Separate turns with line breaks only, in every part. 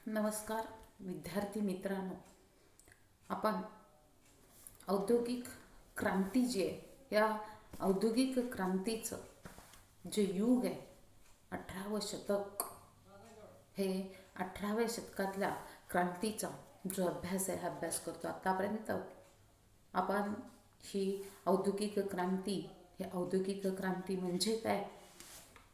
नमस्कार विद्यार्थी मित्रांनो, आपण औद्योगिक क्रांती जी आहे या औद्योगिक क्रांतीचं जे युग आहे 18वं शतक, हे 18व्या शतकातल्या क्रांतीचा जो अभ्यास आहे हा अभ्यास करतो. आतापर्यंत आपण ही औद्योगिक क्रांती, हे औद्योगिक क्रांती म्हणजे काय,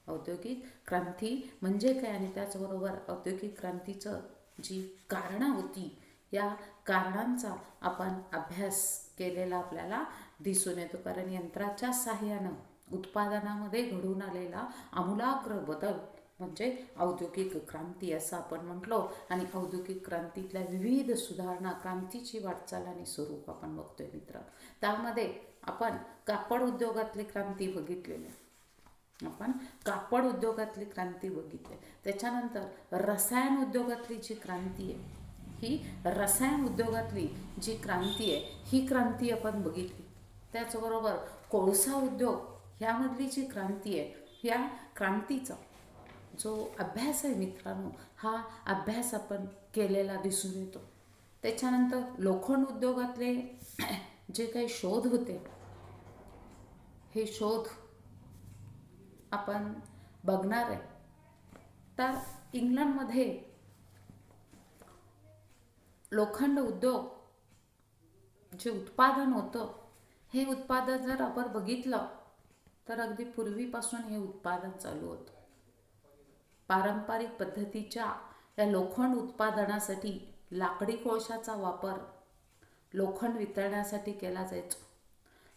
औद्योगिक क्रांती म्हणजे काय आणि त्याचबरोबर औद्योगिक क्रांतीचं जी कारणं होती या कारणांचा आपण अभ्यास केलेला आपल्याला दिसून येतो. कारण यंत्राच्या साहाय्यानं उत्पादनामध्ये घडून आलेला आमूलाग्र बदल म्हणजे औद्योगिक क्रांती असं आपण म्हटलो. आणि औद्योगिक क्रांतीतल्या विविध सुधारणा, क्रांतीची वाटचाल आणि स्वरूप आपण बघतोय मित्र. त्यामध्ये आपण कापड उद्योगातली क्रांती बघितलेली, आपण कापड उद्योगातली क्रांती बघितली. त्याच्यानंतर रसायन उद्योगातली जी क्रांती आहे, ही रसायन उद्योगातली जी क्रांती आहे ही क्रांती आपण बघितली. त्याचबरोबर कोळसा उद्योग ह्यामधली जी क्रांती आहे, ह्या क्रांतीचा जो अभ्यास आहे मित्रांनो, हा अभ्यास आपण केलेला दिसून येतो. त्याच्यानंतर लोखंड उद्योगातले जे काही शोध होते, हे शोध आपण बघणार आहे. तर इंग्लंडमध्ये लोखंड उद्योग जे उत्पादन होतं, हे उत्पादन जर आपण बघितलं तर अगदी पूर्वीपासून हे उत्पादन चालू होतं. पारंपरिक पद्धतीच्या या लोखंड उत्पादनासाठी लाकडी कोळशाचा वापर लोखंड वितळण्यासाठी केला जायचा.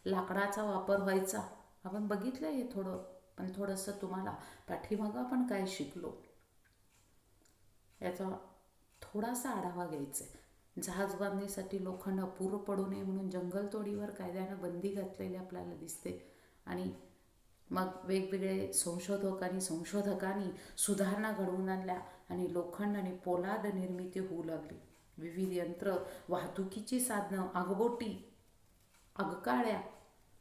लाकडाचा वापर व्हायचा. आपण बघितलं हे थोडं, पण थोडंसं तुम्हाला पाठीमागं आपण काय शिकलो याचा थोडासा आढावा घ्यायचा आहे. जहाज बांधणीसाठी लोखंड अपुरं पडू नये म्हणून जंगलतोडीवर कायद्यानं बंदी घातलेली आपल्याला दिसते. आणि मग वेगवेगळे संशोधकांनी सुधारणा घडवून आणल्या आणि लोखंड आणि पोलाद निर्मिती होऊ लागली. विविध यंत्र, वाहतुकीची साधनं, आगबोटी, आगकाळ्या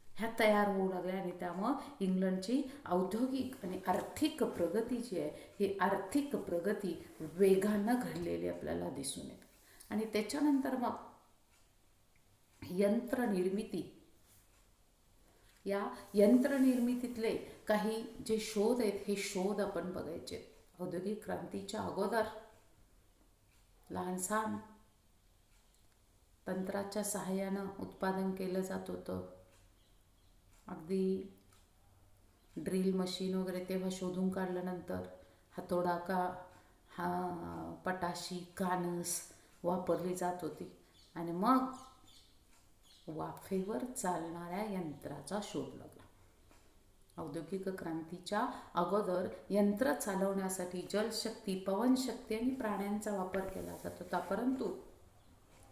ह्या तयार होऊ लागल्या. आणि त्यामुळं इंग्लंडची औद्योगिक आणि आर्थिक प्रगती जी आहे, ही आर्थिक प्रगती वेगानं घडलेली आपल्याला दिसून येते. आणि त्याच्यानंतर मग यंत्रनिर्मिती, या यंत्रनिर्मितीतले काही जे शोध आहेत, हे शोध आपण बघायचे. औद्योगिक क्रांतीच्या अगोदर लहानसहान तंत्राच्या सहाय्यानं उत्पादन केलं जात होतं. अगदी ड्रिल मशीन वगैरे तेव्हा शोधून काढल्यानंतर हातोडा का पटाशी, कानस वापरली जात होती. आणि मग वाफेवर चालणाऱ्या यंत्राचा शोध लागला. औद्योगिक क्रांतीच्या अगोदर यंत्र चालवण्यासाठी जलशक्ती, पवनशक्ती आणि प्राण्यांचा वापर केला जात होता. परंतु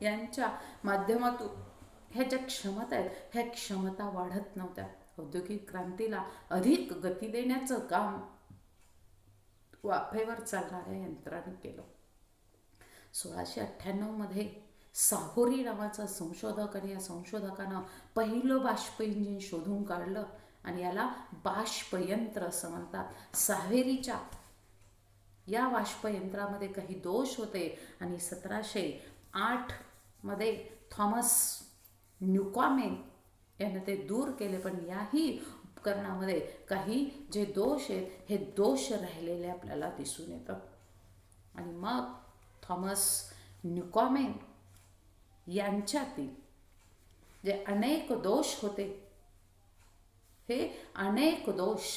यांच्या माध्यमातून ह्या ज्या क्षमता आहेत, ह्या क्षमता वाढत नव्हत्या. औद्योगिक क्रांतीला अधिक गती देण्याचं काम वाफेवर चालणाऱ्या यंत्राने केलं. 1698 साहोरी नावाचा संशोधक, आणि या संशोधकानं पहिलं बाष्प इंजिन शोधून काढलं आणि याला बाष्पयंत्र असं म्हणतात. सावेरीच्या या बाष्पयंत्रामध्ये काही दोष होते आणि 1708 मध्ये थॉमस न्यूकॉमेन यानं ते दूर केले. पण याही उपकरणामध्ये काही जे दोष आहेत, हे दोष राहिलेले आपल्याला दिसून येतं. आणि मग थॉमस न्यूकॉमेन यांच्यातील जे अनेक दोष होते, हे अनेक दोष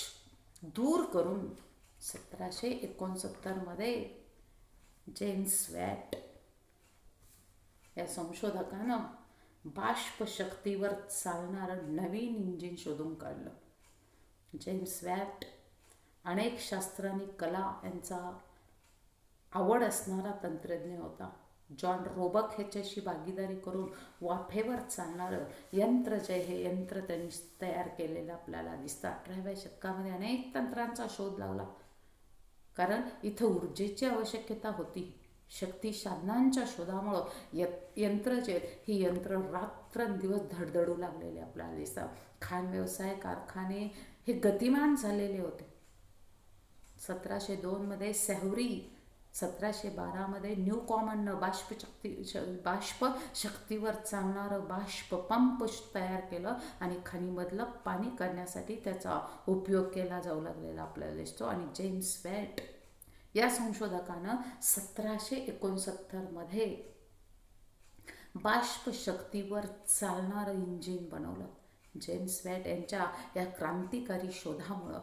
दूर करून 1769 मध्ये जेम्स वॅट या संशोधकानं बाष्प शक्तीवर चालणारं नवीन इंजिन शोधून काढलं. जेम्स वॅट अनेक शास्त्र आणि कला यांचा आवड असणारा तंत्रज्ञ होता. जॉन रोबक ह्याच्याशी भागीदारी करून वाफेवर चालणारं यंत्र जे हे यंत्र त्यांनी तयार केलेलं आपल्याला दिसतं. 18व्या शतकामध्ये अनेक तंत्रांचा शोध लागला, कारण इथं ऊर्जेची आवश्यकता होती. शक्ती साधनांच्या शोधामुळं यंत्र जे आहेत, ही यंत्र रात्रंदिवस धडधडू लागलेले आपल्याला दिसतात. खाण व्यवसाय, कारखाने हे गतिमान झालेले होते. 1702 मध्ये सॅव्हरी 1712 न्यू कॉमननं बाष्प शक्तीवर चालणारं बाष्प पंप तयार केलं आणि खाणीमधलं पाणी काढण्यासाठी त्याचा उपयोग केला जाऊ लागलेला आपल्याला दिसतो. आणि जेम्स वॅट या संशोधकानं 1769 बाष्प शक्तीवर चालणारं इंजिन बनवलं. जेम्स वॅट यांच्या या क्रांतिकारी शोधामुळं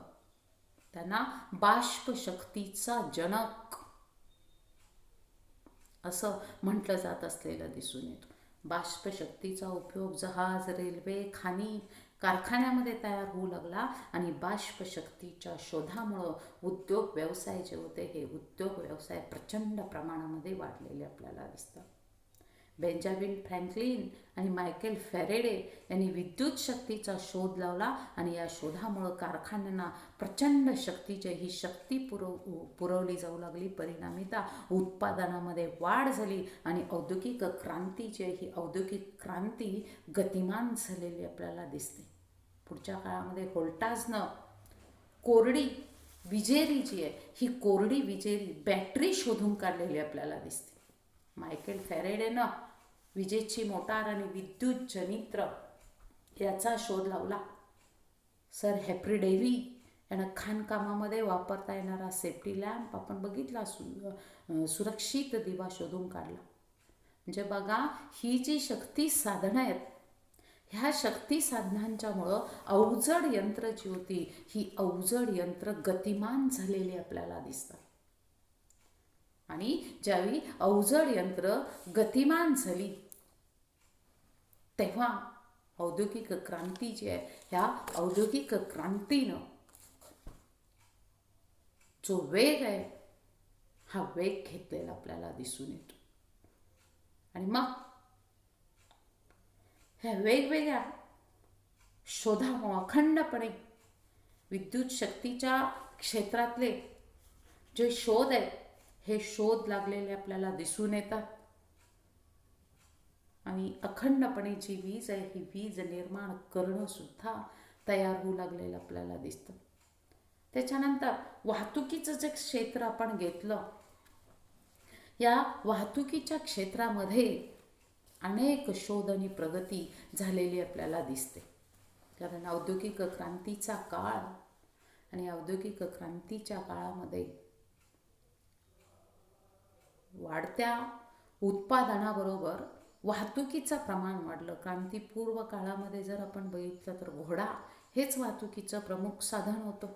त्यांना बाष्प शक्तीचा जनक असं म्हटलं जात असलेलं दिसून येतं. बाष्प शक्तीचा उपयोग जहाज, रेल्वे, खाणी, कारखान्यामध्ये तयार होऊ लागला आणि बाष्प शक्तीच्या शोधामुळं उद्योग व्यवसाय जे होते हे उद्योग व्यवसाय प्रचंड प्रमाणामध्ये वाढलेले आपल्याला दिसतात. बेंजामिन फ्रँकलिन आणि मायकेल फॅरेडे यांनी विद्युत शक्तीचा शोध लावला आणि या शोधामुळं कारखान्यांना प्रचंड शक्तीची ही शक्ती पुरवली जाऊ लागली. परिणामिता उत्पादनामध्ये वाढ झाली आणि औद्योगिक क्रांतीची ही औद्योगिक क्रांती गतिमान झालेली आपल्याला दिसते. पुढच्या काळामध्ये व्होल्टाजनं कोरडी विजेरी जी आहे ही कोरडी विजेरी बॅटरी शोधून काढलेली आपल्याला दिसते. मायकेल फॅरेडेनं विजेची मोटार आणि विद्युत जनित्र याचा शोध लावला. सर हेफ्री डेव्ही यानं खाणकामामध्ये वापरता येणारा सेफ्टी लॅम्प आपण बघितला, सुरक्षित दिवा शोधून काढला. म्हणजे बघा, ही जी शक्ती साधनं आहेत ह्या शक्ती साधनांच्यामुळं अवजड यंत्र जी होती ही अवजड यंत्र गतिमान झालेली आपल्याला दिसतात. आणि ज्यावेळी अवजड यंत्र गतिमान झाली तेव्हा औद्योगिक क्रांती जी आहे ह्या औद्योगिक क्रांतीनं जो वेग आहे हा वेग घेतलेला आपल्याला दिसून येतो. आणि मग ह्या वेगवेगळ्या शोधामुळे अखंडपणे विद्युत शक्तीच्या क्षेत्रातले जे शोध आहेत हे शोध लागलेले आपल्याला दिसून येतात. आणि अखंडपणे जी वीज आहे ही वीज निर्माण करणं सुद्धा तयार होऊ लागलेलं आपल्याला दिसतं. त्याच्यानंतर वाहतुकीचं जे क्षेत्र आपण घेतलं, या वाहतुकीच्या क्षेत्रामध्ये अनेक शोध आणि प्रगती झालेली आपल्याला दिसते. कारण औद्योगिक क्रांतीचा काळ आणि औद्योगिक क्रांतीच्या काळामध्ये वाढत्या उत्पादनाबरोबर वाहतुकीचं प्रमाण वाढलं. क्रांतीपूर्व काळामध्ये जर आपण बघितलं तर घोडा हेच वाहतुकीचं प्रमुख साधन होतं.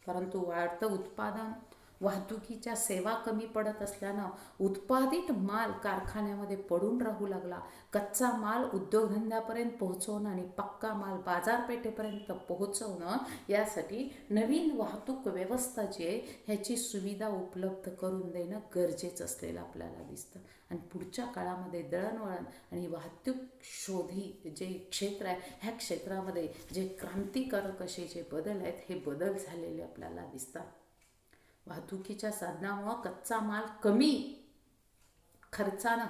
परंतु वाढतं उत्पादन, वाहतुकीच्या सेवा कमी पडत असल्यानं उत्पादित माल कारखान्यामध्ये पडून राहू लागला. कच्चा माल उद्योगधंद्यापर्यंत पोहोचवणं आणि पक्का माल बाजारपेठेपर्यंत पोहोचवणं यासाठी नवीन वाहतूक व्यवस्था जी आहे ह्याची सुविधा उपलब्ध करून देणं गरजेचं असलेलं आपल्याला दिसतं. आणि पुढच्या काळामध्ये दळणवळण आणि वाहतूक शोधी जे क्षेत्र आहे ह्या क्षेत्रामध्ये जे क्रांतिकारक असे जे बदल आहेत हे बदल झालेले आपल्याला दिसतात. वाहतुकीच्या साधनामुळं कच्चा माल कमी खर्चानं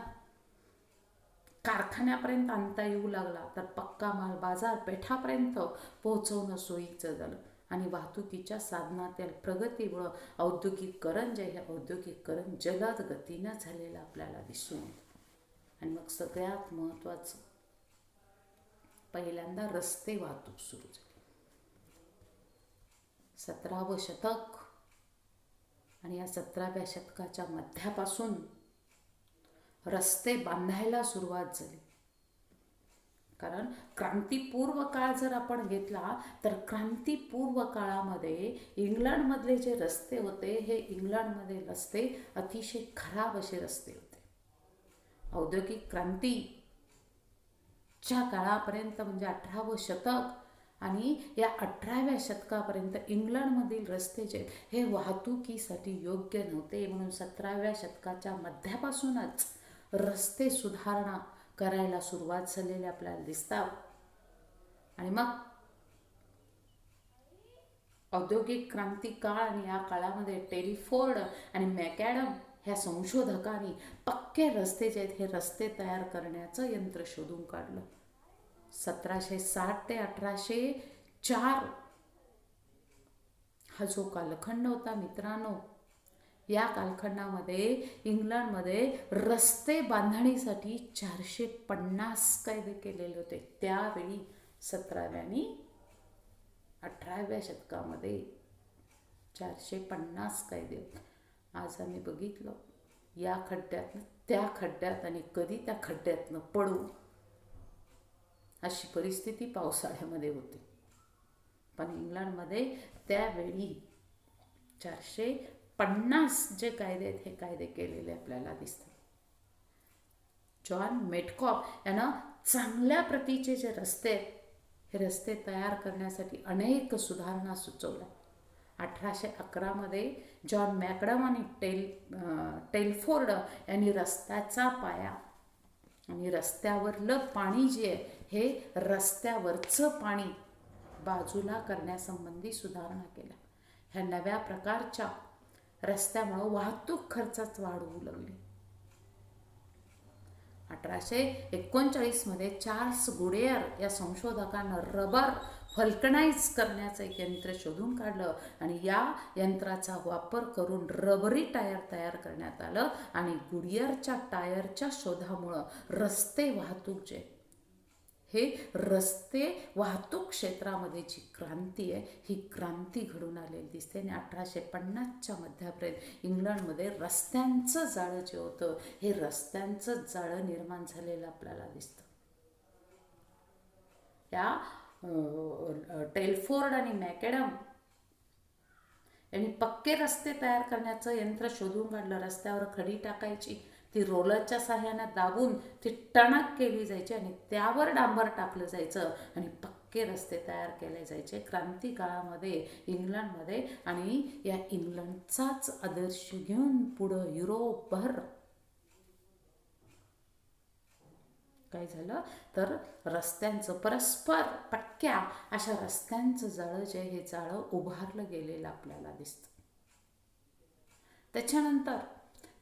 कारखान्यापर्यंत आणता येऊ लागला, तर पक्का माल बाजारपेठापर्यंत पोहोचवणं सोयीचं झालं. आणि वाहतुकीच्या साधनातील प्रगतीमुळं औद्योगिकरण जे आहे औद्योगिकरण जलद गतीनं झालेलं आपल्याला दिसून येतं. आणि मग सगळ्यात महत्त्वाचं पहिल्यांदा रस्ते वाहतूक सुरू झाली. 17वं शतक आणि या 17व्या शतकाच्या मध्यापासून रस्ते बांधायला सुरुवात झाली. कारण क्रांतीपूर्व काळ जर आपण घेतला तर क्रांतीपूर्व काळामध्ये इंग्लंडमधले जे रस्ते होते हे इंग्लंडमध्ये रस्ते अतिशय खराब असे रस्ते होते. औद्योगिक क्रांतीच्या काळापर्यंत म्हणजे 18वं शतक आणि या 18व्या शतकापर्यंत इंग्लंडमधील रस्ते जे हे वाहतुकीसाठी योग्य नव्हते. म्हणून 17व्या शतकाच्या मध्यापासूनच रस्ते सुधारणा करायला सुरुवात झालेली आपल्याला दिसतात. आणि मग औद्योगिक क्रांती काळ आणि या काळामध्ये टेलिफोर्ड आणि मॅकॅडम ह्या संशोधकांनी पक्के रस्ते जे आहेत हे रस्ते तयार करण्याचं यंत्र शोधून काढलं. 1760 ते 1804 हा जो कालखंड होता मित्रांनो, या कालखंडामध्ये इंग्लंडमध्ये रस्ते बांधणीसाठी 450 कायदे केलेले होते. त्यावेळी 17व्या आणि 18व्या शतकामध्ये 450 कायदे होते. आज आम्ही बघितलं या खड्ड्यातनं त्या खड्ड्यात आणि कधी त्या खड्ड्यातनं पडू अशी परिस्थिती पावसाळ्यामध्ये होती. पण इंग्लंडमध्ये त्यावेळी 450 जे कायदे आहेत हे कायदे केलेले आपल्याला दिसतात. जॉन मेटकॉफ यानं चांगल्या प्रतीचे जे रस्ते आहेत हे रस्ते तयार करण्यासाठी अनेक सुधारणा सुचवल्या. 1811मध्ये जॉन मॅकडम आणि टेलफोर्ड यांनी रस्त्याचा पाया आणि रस्त्यावरलं पाणी जे आहे हे रस्त्यावरचं पाणी बाजूला करण्यासंबंधी सुधारणा केल्या. ह्या नव्या प्रकारच्या रस्त्यामुळे वाहतूक खर्चात वाढ होऊ लागली. 1839मध्ये चार्ल्स गुडियर या संशोधकानं रबर व्हल्कनाइज करण्याचं एक यंत्र शोधून काढलं आणि या यंत्राचा वापर करून रबरी टायर तयार करण्यात आलं. आणि गुडियरच्या टायरच्या शोधामुळं रस्ते वाहतूक जे हे रस्ते वाहतूक क्षेत्रामध्ये जी क्रांती आहे ही क्रांती घडून आलेली दिसते. आणि 1850च्या मध्यापर्यंत इंग्लंडमध्ये रस्त्यांचं जाळं जे होतं हे रस्त्यांचं जाळं निर्माण झालेलं आपल्याला दिसतं. या टेलफोर्ड आणि मॅकडम यांनी पक्के रस्ते तयार करण्याचं यंत्र शोधून काढलं. रस्त्यावर खडी टाकायची, ती रोलरच्या साह्याने दाबून ती टणक केली जायची आणि त्यावर डांबर टाकलं जायचं आणि पक्के रस्ते तयार केले जायचे. क्रांती काळामध्ये इंग्लंडमध्ये आणि या इंग्लंडचाच आदर्श घेऊन पुढं युरोपभर काय झालं तर रस्त्यांचं परस्पर पक्क्या अशा रस्त्यांचं जाळं जे हे जाळं उभारलं गेलेलं आपल्याला दिसतं. त्याच्यानंतर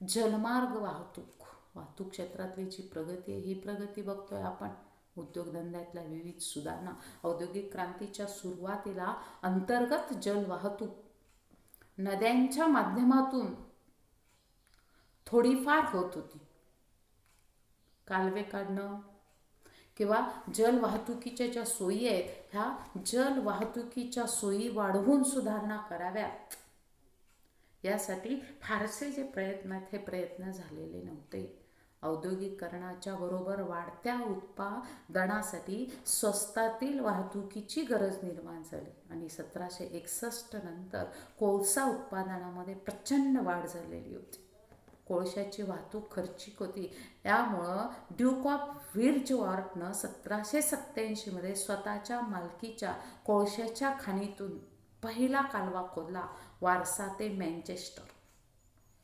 जलमार्ग वाहतूक क्षेत्रातली जी प्रगती आहे ही प्रगती बघतोय आपण. उद्योगधंद्यातल्या विविध सुधारणा. औद्योगिक क्रांतीच्या सुरुवातीला अंतर्गत जल वाहतूक नद्यांच्या माध्यमातून थोडीफार होत होती. कालवे काढणं किंवा जल वाहतुकीच्या ज्या सोयी आहेत ह्या जल वाहतुकीच्या सोयी वाढवून सुधारणा कराव्यात यासाठी फारसे जे प्रयत्न आहेत हे प्रयत्न झालेले नव्हते. औद्योगिकरणाच्या बरोबर वाढत्या उत्पादनासाठी स्वस्तातील वाहतुकीची गरज निर्माण झाली आणि 1761 नंतर कोळसा उत्पादनामध्ये प्रचंड वाढ झालेली होती. कोळशाची वाहतूक खर्चिक होती. यामुळं ड्यूक ऑफ विर्जवॉर्टनं 1787मध्ये स्वतःच्या मालकीच्या कोळशाच्या खाणीतून पहिला कालवा खोदला, वारसा ते मँचेस्टर.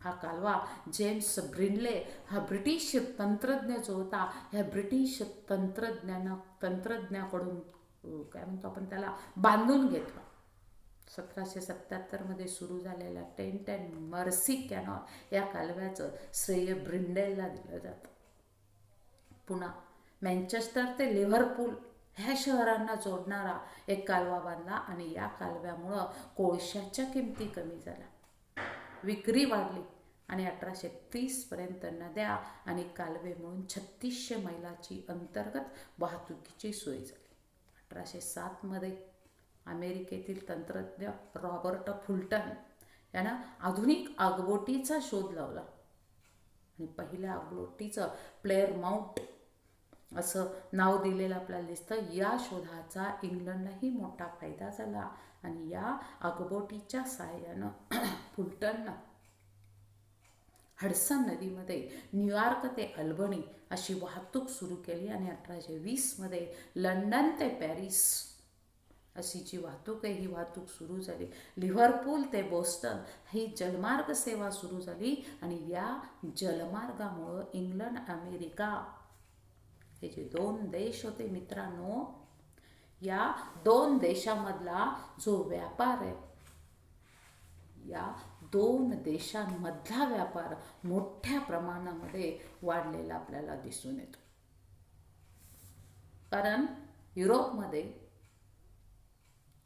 हा कालवा जेम्स ब्रिनले हा ब्रिटिश तंत्रज्ञ जो होता ह्या ब्रिटिश तंत्रज्ञाकडून काय म्हणतो आपण त्याला बांधून घेतला. 1777मध्ये सुरू झालेल्या टेंट अँड मर्सी कॅनॉल या कालव्याचं श्रेय ब्रिंडेलला दिलं जातं. पुन्हा मँचेस्टर ते लिव्हरपूल ह्या शहरांना जोडणारा एक कालवा बांधला आणि या कालव्यामुळं कोळशाच्या किमती कमी झाल्या, विक्री वाढली आणि 1830पर्यंत नद्या आणि कालवे मिळून 3600 मैलाची अंतर्गत वाहतुकीची सोय झाली. 1807मध्ये अमेरिकेतील तंत्रज्ञ रॉबर्ट फुलटन यानं आधुनिक आगबोटीचा शोध लावला आणि पहिल्या आगबोटीचं प्लेअरमाउंट असं नाव दिलेलं आपल्याला दिसतं. या शोधाचा इंग्लंडलाही मोठा फायदा झाला आणि या आगबोटीच्या साहाय्यानं फुलटननं हडसन नदीमध्ये न्यूयॉर्क ते अल्बनी अशी वाहतूक सुरू केली आणि 1820मध्ये लंडन ते पॅरिस अशी जी वाहतूक आहे ही वाहतूक सुरू झाली. लिव्हरपूल ते बोस्टन ही जलमार्ग सेवा सुरू झाली आणि या जलमार्गामुळं इंग्लंड अमेरिका हे जे 2 देश होते मित्रांनो, या 2 देशामधला जो व्यापार आहे या 2 देशांमधला व्यापार मोठ्या प्रमाणामध्ये वाढलेला आपल्याला दिसून येतो. कारण युरोपमध्ये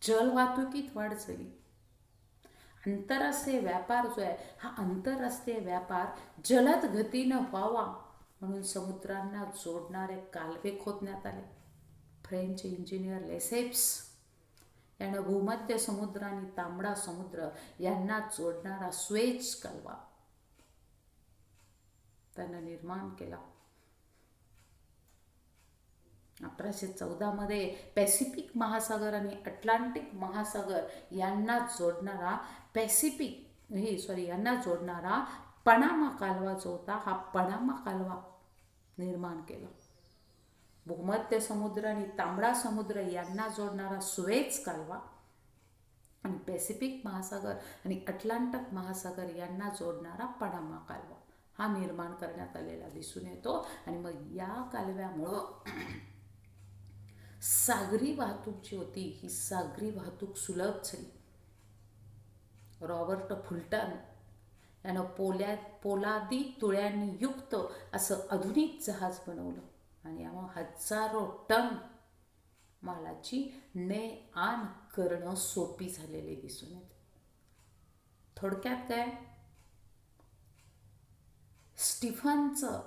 जलवाहतुकीत वाढ झाली आंतरराष्ट्रीय व्यापार जो आहे हा आंतरराष्ट्रीय व्यापार जलद गतीनं व्हावा म्हणून समुद्रांना जोडणारे कालवे खोदण्यात आले. फ्रेंच इंजिनियर लेसेप्स यानं भूमध्य समुद्र आणि तांबडा समुद्र यांना जोडणारा स्वेज कालवा त्यानं निर्माण केला. 1814 मध्ये पॅसिफिक महासागर आणि अटलांटिक महासागर यांना जोडणारा यांना जोडणारा पनामा कालवा जो होता हा पनामा कालवा निर्माण केला. भूमध्य समुद्र आणि तांबडा समुद्र यांना जोडणारा सुएझ कालवा आणि पॅसिफिक महासागर आणि अटलांटिक महासागर यांना जोडणारा पनामा कालवा हा निर्माण करण्यात आलेला दिसून येतो. आणि मग या कालव्यामुळं सागरी वाहतूक जी होती ही सागरी वाहतूक सुलभ झाली. रॉबर्ट फुलटन यानं पोलादी तुळ्यांनी युक्त असं आधुनिक जहाज बनवलं आणि यामुळे हजारो टन मालाची ने आण करणं सोपी झालेली दिसून येते. थोडक्यात काय, स्टीफनचं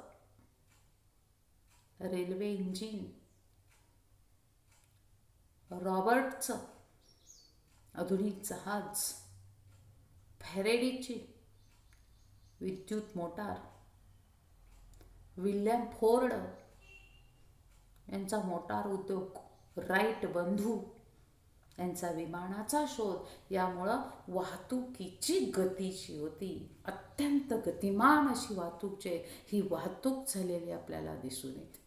रेल्वे इंजिन, रॉबर्टचं आधुनिक जहाज, फॅरेडेची विद्युत मोटार, विल्यम फोर्ड यांचा मोटार उद्योग, राईट बंधू यांचा विमानाचा शोध यामुळं वाहतुकीची गती जी होती अत्यंत गतिमान अशी वाहतूक जी ही वाहतूक झालेली आपल्याला दिसून येते.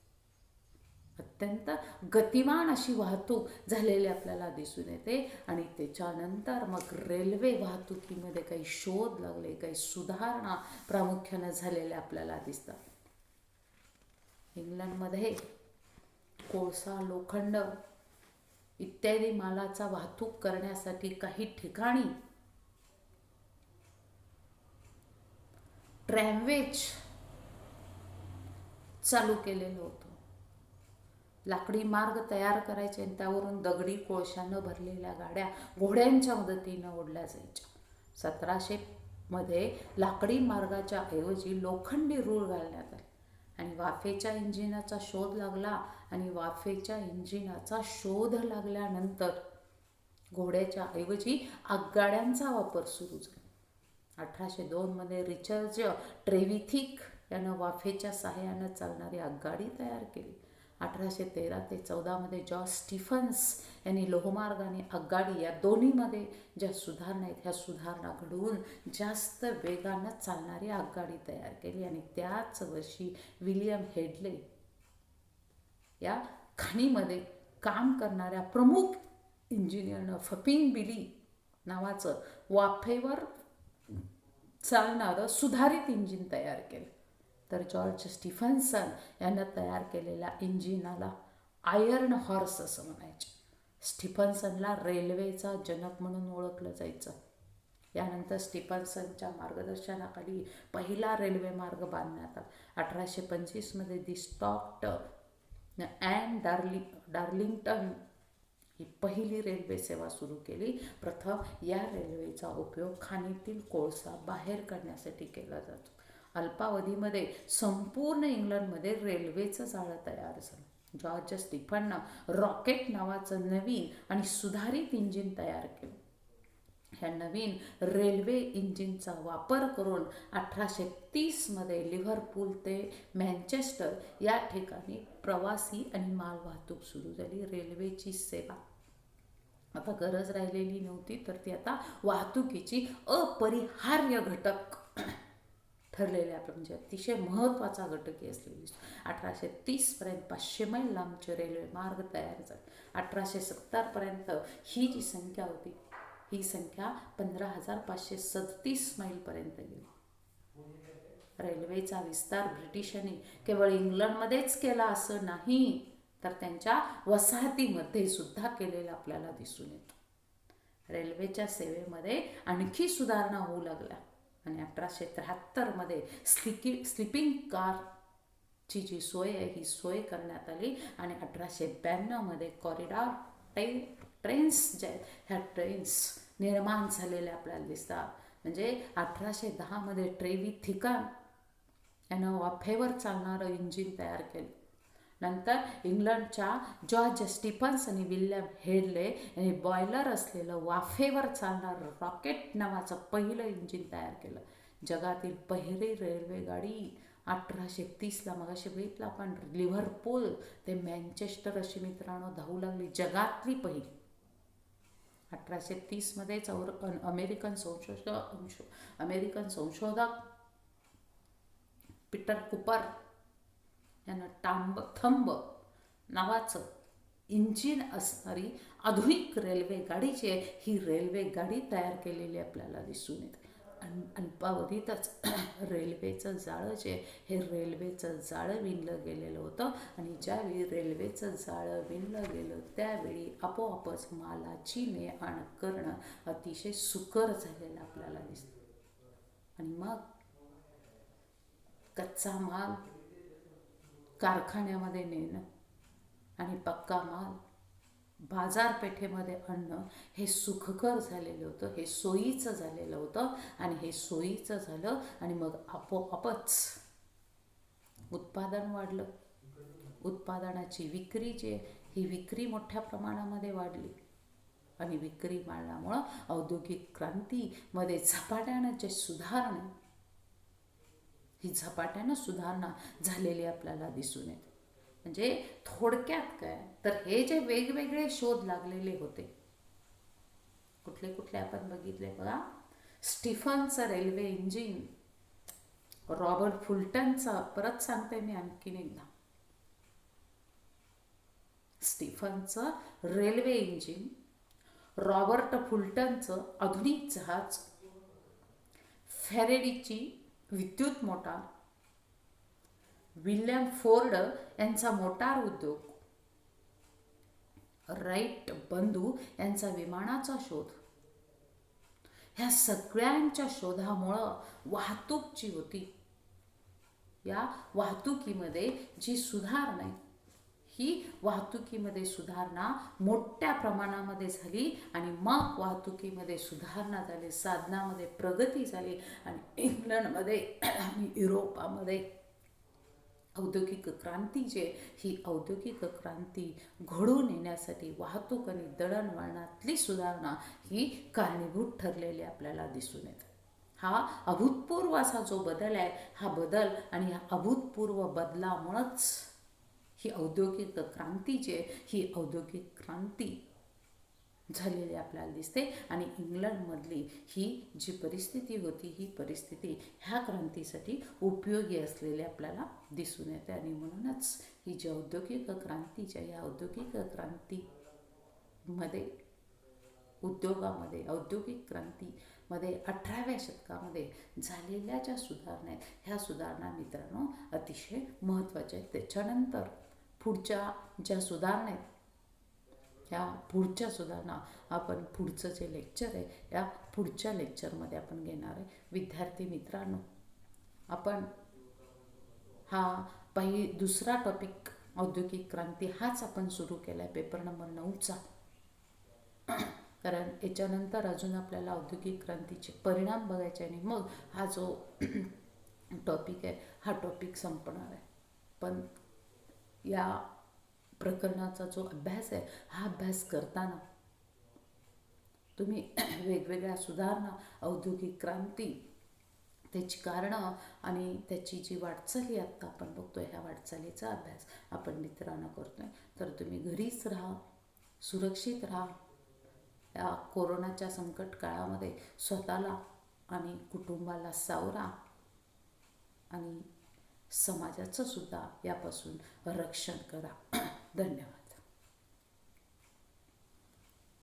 अत्यंत गतिमान अशी वाहतूक झालेली आपल्याला दिसून येते. आणि त्याच्यानंतर मग रेल्वे वाहतुकीमध्ये काही शोध लागले, काही सुधारणा प्रामुख्याने झालेल्या आपल्याला दिसतात. इंग्लंडमध्ये कोळसा, लोखंड इत्यादी मालाचा वाहतूक करण्यासाठी काही ठिकाणी ट्रॅमवेज चालू केलेलं होतं. लाकडी मार्ग तयार करायचे आणि त्यावरून दगडी कोळशानं भरलेल्या गाड्या घोड्यांच्या मदतीनं ओढल्या जायच्या. 1700 मध्ये लाकडी मार्गाच्या ऐवजी लोखंडी रूळ घालण्यात आले आणि वाफेच्या इंजिनाचा शोध लागला. आणि वाफेच्या इंजिनाचा शोध लागल्यानंतर घोड्याच्या ऐवजी आगगाड्यांचा वापर सुरू झाला. 1802 मध्ये रिचर्ड ट्रेव्हिथिक यानं वाफेच्या सहाय्यानं चालणारी आगगाडी तयार केली. 1813 ते 14 मध्ये जॉर्ज स्टीफन्स यांनी लोहमार्ग आणि आगगाडी या दोन्हीमध्ये ज्या सुधारणा आहेत ह्या सुधारणा घडवून जास्त वेगानं चालणारी आगगाडी तयार केली. आणि त्याच वर्षी विलियम हेडले या खाणीमध्ये काम करणाऱ्या प्रमुख इंजिनियरनं फफिंग बिली नावाचं वाफेवर चालणारं सुधारित इंजिन तयार केलं. तर जॉर्ज स्टीफन्सन यानं तयार केलेल्या इंजिनाला आयर्न हॉर्स असं म्हणायचे. स्टीफन्सनला रेल्वेचा जनक म्हणून ओळखलं जायचं. यानंतर स्टीफन्सनच्या मार्गदर्शनाखाली पहिला रेल्वे मार्ग बांधण्यात आला. 1825 मध्ये दी स्टॉक्ड अँड डार्लिंग्टन ही पहिली रेल्वे सेवा सुरू केली. प्रथम या रेल्वेचा उपयोग खाणीतील कोळसा बाहेर काढण्यासाठी केला जातो. अल्पावधीमध्ये संपूर्ण इंग्लंडमध्ये रेल्वेचं जाळं तयार झालं. जॉर्ज स्टीफननं रॉकेट नावाचं नवीन आणि सुधारित इंजिन तयार केलं. ह्या नवीन रेल्वे इंजिनचा वापर करून 1830 मध्ये लिव्हरपूल ते मँचेस्टर या ठिकाणी प्रवासी आणि माल वाहतूक सुरू झाली. रेल्वेची सेवा आता गरज राहिलेली नव्हती, तर ती आता वाहतुकीची अपरिहार्य घटक ठरलेल्या म्हणजे अतिशय महत्त्वाचा घटक असलेली. 1830 पर्यंत 500 मैल लांबचे रेल्वे मार्ग तयार झाले. 1870 पर्यंत ही जी संख्या होती ही संख्या 15,537 मैलपर्यंत गेली. रेल्वेचा विस्तार ब्रिटिशांनी केवळ इंग्लंडमध्येच केला असं नाही, तर त्यांच्या वसाहतीमध्ये सुद्धा केलेलं आपल्याला दिसून येतं. रेल्वेच्या सेवेमध्ये आणखी सुधारणा होऊ लागल्या आणि 1873 मध्ये स्लीपिंग कारची जी सोय आहे ही सोय करण्यात आली. आणि 1892 मध्ये कॉरिडॉर ट्रेन्स ज्या आहेत ह्या ट्रेन्स निर्माण झालेले आपल्याला दिसतात. म्हणजे 1810 ट्रेवी थिकन यानं वाफेवर चालणारं इंजिन तयार केलं. नंतर इंग्लंडच्या जॉर्ज स्टीफन्स आणि विल्यम हेडले यांनी बॉयलर असलेलं वाफेवर चालणारं रॉकेट नावाचं पहिलं इंजिन तयार केलं. जगातील पहिली रेल्वेगाडी 1830ला मगाशी बघितलं आपण लिव्हरपूल ते मँचेस्टर अशी मित्रांनो धावू लागली. जगातली पहिली 1830मध्येच अमेरिकन संशोधक पीटर कुपर यानं थंब नावाचं इंजिन असणारी आधुनिक रेल्वेगाडीची ही रेल्वेगाडी तयार केलेली आपल्याला दिसून येते. अल्पावधीतच रेल्वेचं जाळं जे हे रेल्वेचं जाळं विणलं गेलेलं होतं आणि ज्यावेळी रेल्वेचं जाळं विणलं गेलं त्यावेळी आपोआपच मालाची ने-आण करणं अतिशय सुकर झालेलं आपल्याला दिसतं. आणि मग कच्चा माल कारखान्यामध्ये नेणं आणि पक्का माल बाजारपेठेमध्ये आणणं हे सुखकर झालेलं होतं, हे सोयीचं झालेलं होतं. आणि हे सोयीचं झालं आणि मग आपोआपच उत्पादन वाढलं. उत्पादनाची विक्री जी आहे ही विक्री मोठ्या प्रमाणामध्ये वाढली आणि विक्री वाढल्यामुळं औद्योगिक क्रांतीमध्ये झपाट्यानं जे सुधारणा ही झपाट्यानं सुधारणा झालेली आपल्याला दिसून येते. म्हणजे थोडक्यात काय तर हे जे वेगवेगळे शोध लागलेले होते कुठले कुठले आपण बघितले बघा. स्टीफनचं रेल्वे इंजिन, रॉबर्ट फुल्टनचा, परत सांगते मी आणखीन एकदा, स्टीफनचं रेल्वे इंजिन, रॉबर्ट फुल्टनचं आधुनिक जहाज, फॅरेडीची विद्युत मोटार, विल्यम फोर्ड यांचा मोटार उद्योग, राईट बंधू यांचा विमानाचा शोध, ह्या सगळ्यांच्या शोधामुळं वाहतूक जी होती या वाहतुकीमध्ये जी सुधारणा आहे ही वाहतुकीमध्ये सुधारणा मोठ्या प्रमाणामध्ये झाली आणि मग वाहतुकीमध्ये सुधारणा झाली, साधनामध्ये प्रगती झाली आणि इंग्लंडमध्ये आणि युरोपामध्ये औद्योगिक क्रांती जे ही औद्योगिक क्रांती घडून येण्यासाठी वाहतूक आणि दळणवळणातली सुधारणा ही कारणीभूत ठरलेली आपल्याला दिसून येते. हा अभूतपूर्व असा जो बदल आहे हा बदल आणि या अभूतपूर्व बदलामुळंच ही औद्योगिक क्रांती जी आहे ही औद्योगिक क्रांती झालेली आपल्याला दिसते. आणि इंग्लंडमधली ही जी परिस्थिती होती ही परिस्थिती ह्या क्रांतीसाठी उपयोगी असलेली आपल्याला दिसून येते. आणि म्हणूनच ही जी औद्योगिक क्रांतीच्या या औद्योगिक क्रांतीमध्ये उद्योगामध्ये औद्योगिक क्रांतीमध्ये 18व्या शतकामध्ये झालेल्या ज्या सुधारणा आहेत ह्या सुधारणा मित्रांनो अतिशय महत्त्वाच्या आहेत. त्याच्यानंतर पुढच्या ज्या सुधारणा आहेत ह्या पुढच्या सुधारणा आपण पुढचं जे लेक्चर आहे या पुढच्या लेक्चरमध्ये आपण घेणार आहे. विद्यार्थी मित्रांनो आपण हा दुसरा टॉपिक औद्योगिक क्रांती हाच आपण सुरू केला आहे पेपर नंबर 9चा. कारण याच्यानंतर अजून आपल्याला औद्योगिक क्रांतीचे परिणाम बघायचे आणि मग हा जो टॉपिक आहे हा टॉपिक संपणार आहे. पण या प्रकरणाचा जो अभ्यास आहे हा अभ्यास करताना तुम्ही वेगवेगळ्या सुधारणा औद्योगिक क्रांती त्याची कारणं आणि त्याची जी वाटचाली आत्ता आपण बघतोय ह्या वाटचालीचा अभ्यास आपण मित्रांनो करतोय. तर तुम्ही घरीच राहा, सुरक्षित राहा. या कोरोनाच्या संकट काळामध्ये स्वतःला आणि कुटुंबाला सावरा आणि समाजाचं सुद्धा यापासून रक्षण करा. धन्यवाद.